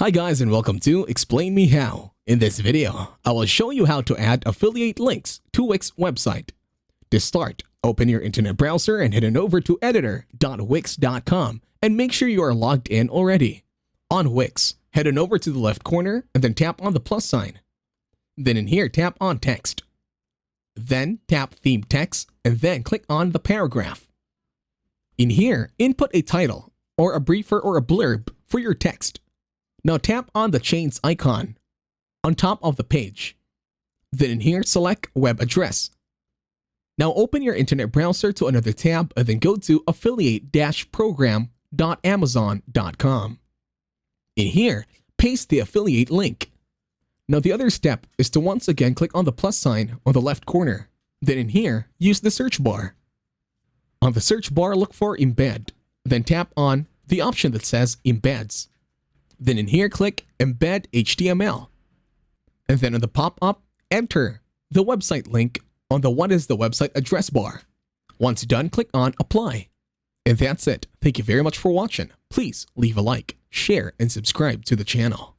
Hi guys and welcome to Explain Me How. In this video, I will show you how to add affiliate links to Wix website. To start, open your internet browser and head on over to editor.wix.com and make sure you are logged in already. On Wix, head on over to the left corner and then tap on the plus sign. Then in here, tap on text. Then tap theme text and then click on the paragraph. In here, input a title or a briefer or a blurb for your text. Now tap on the chains icon on top of the page. Then in here, select web address. Now open your internet browser to another tab and then go to affiliate-program.amazon.com. In here, paste the affiliate link. Now the other step is to once again click on the plus sign on the left corner. Then in here, use the search bar. On the search bar, look for embed. Then tap on the option that says embeds. Then in here, click Embed HTML. And then on the pop-up, enter the website link on the What is the website address bar. Once done, click on Apply. And that's it. Thank you very much for watching. Please leave a like, share, and subscribe to the channel.